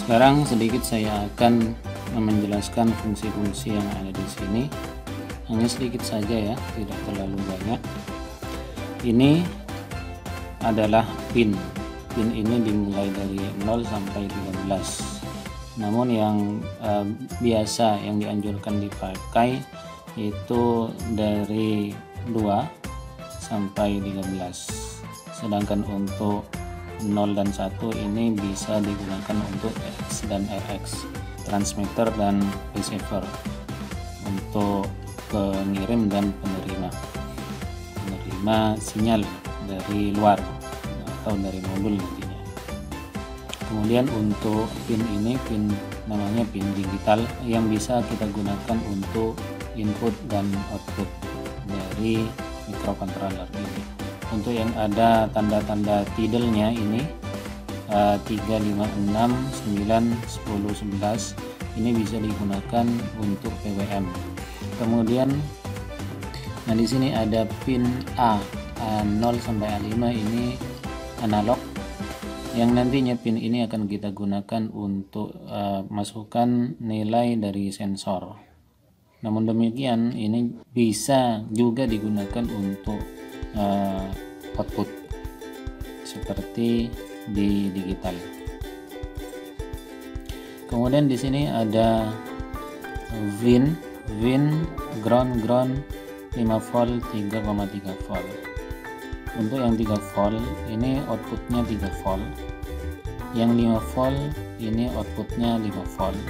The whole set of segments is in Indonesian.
Sekarang sedikit saya akan menjelaskan fungsi-fungsi yang ada di sini. Hanya sedikit saja ya, tidak terlalu banyak. Ini adalah pin. Pin ini dimulai dari 0 sampai 13. Namun yang biasa yang dianjurkan dipakai itu dari 2 sampai 13. Sedangkan untuk 0 dan 1 ini bisa digunakan untuk X dan RX, transmitter dan receiver, untuk pengirim dan penerima sinyal dari luar atau dari modul nantinya. Kemudian untuk pin ini, pin namanya pin digital, yang bisa kita gunakan untuk input dan output dari microcontroller ini. Untuk yang ada tanda-tanda tidalnya ini 3, 5, 6, 9, 10, 11 ini bisa digunakan untuk PWM. Kemudian di sini ada pin A 0 sampai A5, ini analog, yang nantinya pin ini akan kita gunakan untuk masukkan nilai dari sensor. Namun demikian ini bisa juga digunakan untuk output seperti di digital. Kemudian di sini ada VIN, ground 5 volt, 3,3 volt. Untuk yang 3 volt ini outputnya 3 volt, yang 5 volt ini outputnya 5 volt.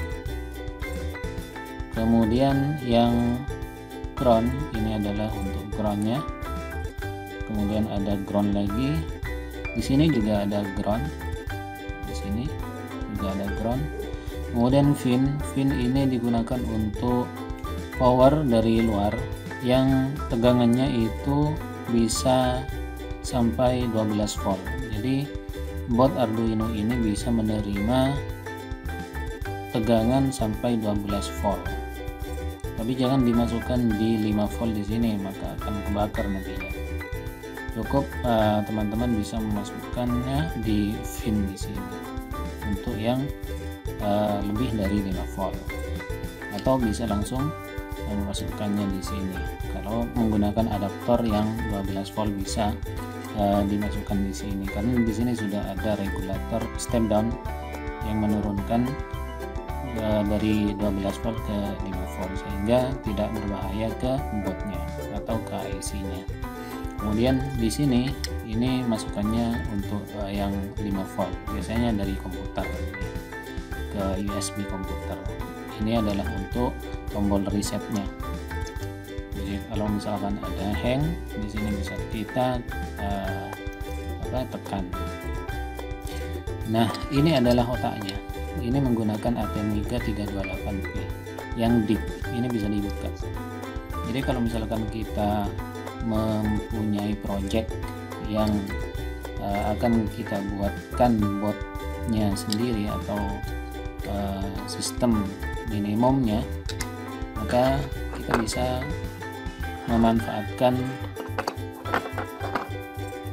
Kemudian yang ground ini adalah untuk groundnya. Kemudian ada ground lagi, di sini juga ada ground, di sini juga ada ground. Kemudian VIN ini digunakan untuk power dari luar, yang tegangannya itu bisa sampai 12 volt. Jadi board Arduino ini bisa menerima tegangan sampai 12 volt. Tapi jangan dimasukkan di 5 volt di sini, maka akan kebakar nantinya. Cukup teman-teman bisa memasukkannya di VIN di sini untuk yang lebih dari 5 volt, atau bisa langsung memasukkannya di sini. Kalau menggunakan adaptor yang 12 volt bisa dimasukkan di sini, karena di sini sudah ada regulator step down yang menurunkan dari 12 volt ke 5 volt, sehingga tidak berbahaya ke boardnya atau ke IC-nya. Kemudian di sini ini masukannya untuk yang 5 volt, biasanya dari komputer ke USB komputer. Ini adalah untuk tombol resetnya. Jadi kalau misalkan ada hang di sini bisa kita tekan. Nah, ini adalah otaknya. Ini menggunakan ATmega 328P yang deep. Ini bisa dibuka. Jadi kalau misalkan kita mempunyai project yang akan kita buatkan boardnya sendiri atau sistem minimumnya, maka kita bisa memanfaatkan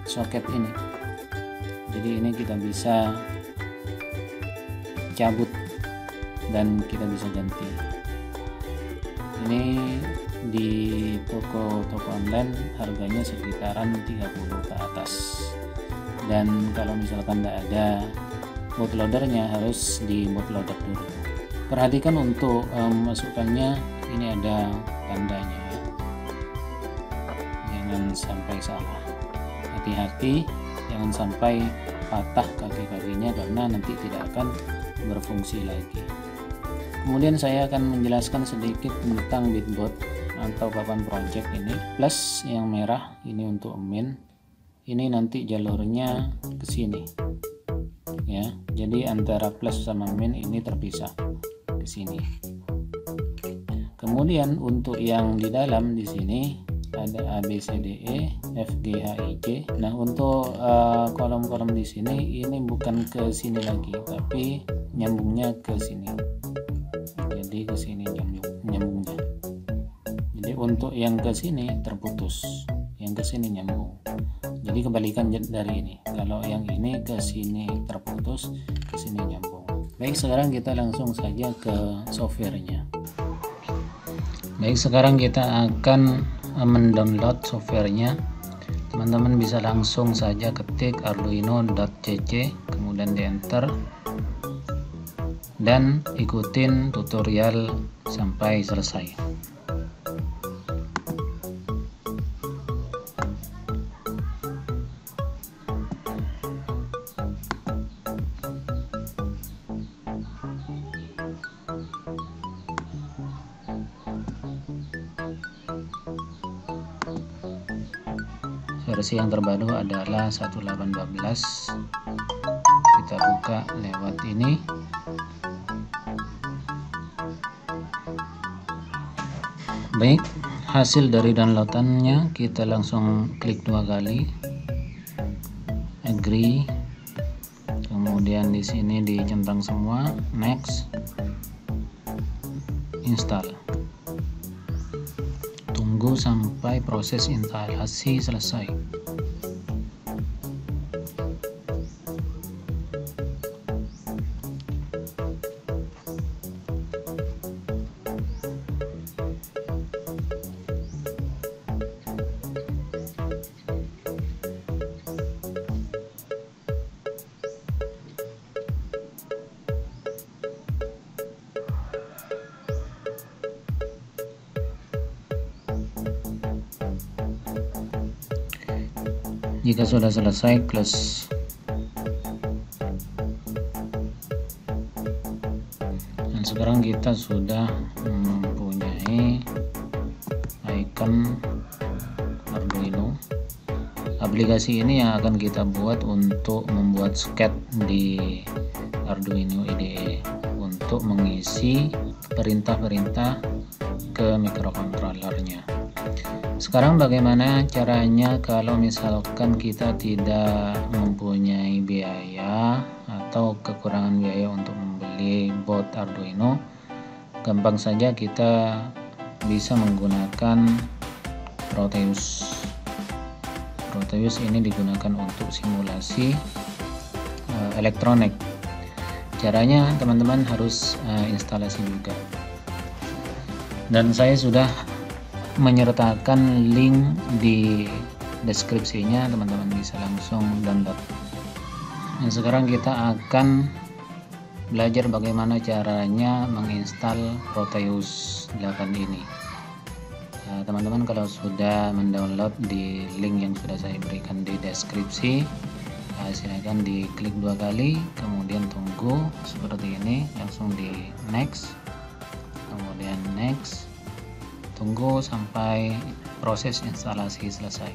soket ini. Jadi ini kita bisa cabut dan kita bisa ganti. Ini di toko-toko online harganya sekitaran 30 ke atas, dan kalau misalkan tidak ada bootloadernya harus di bootloader dulu. Perhatikan untuk memasukkannya, ini ada tandanya ya, jangan sampai salah, hati-hati jangan sampai patah kaki-kakinya karena nanti tidak akan berfungsi lagi. Kemudian saya akan menjelaskan sedikit tentang bitboard atau papan project ini. Plus yang merah ini untuk main, ini nanti jalurnya ke sini ya, jadi antara plus sama main ini terpisah ke sini. Kemudian untuk yang di dalam di sini ada ABCDE, FGHIJ. Nah, untuk kolom-kolom di sini ini bukan ke sini lagi, tapi nyambungnya ke sini. Jadi ke sini nyambungnya. Jadi untuk yang ke sini terputus, yang ke sini nyambung. Jadi kebalikan dari ini. Kalau yang ini ke sini terputus, ke sini nyambung. Baik, sekarang kita langsung saja ke softwarenya. Baik, sekarang kita akan mendownload softwarenya. Teman-teman bisa langsung saja ketik arduino.cc, kemudian di enter dan ikutin tutorial sampai selesai. Versi yang terbaru adalah 18.12. Kita buka lewat ini. Baik, hasil dari downloadannya kita langsung klik 2 kali, agree, kemudian di sini dicentang semua, next, install. Tunggu sampai proses instalasi selesai. Jika sudah selesai, close. Dan sekarang kita sudah mempunyai icon Arduino. Aplikasi ini yang akan kita buat untuk membuat sketch di Arduino IDE untuk mengisi perintah-perintah ke microcontrollernya. Sekarang bagaimana caranya kalau misalkan kita tidak mempunyai biaya atau kekurangan biaya untuk membeli board Arduino? Gampang saja, kita bisa menggunakan Proteus. Proteus ini digunakan untuk simulasi elektronik. Caranya teman-teman harus instalasi juga. Dan saya sudah menyertakan link di deskripsinya, teman-teman bisa langsung download. Nah, sekarang kita akan belajar bagaimana caranya menginstal Proteus 8 ini. Teman-teman kalau sudah mendownload di link yang sudah saya berikan di deskripsi, silahkan diklik 2 kali, kemudian tunggu seperti ini, langsung di next, kemudian next. Tunggu sampai proses instalasi selesai.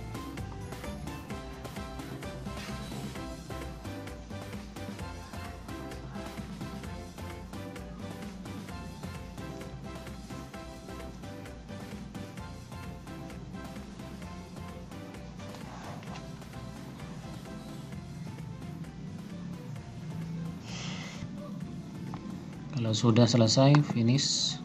Kalau sudah selesai, finish.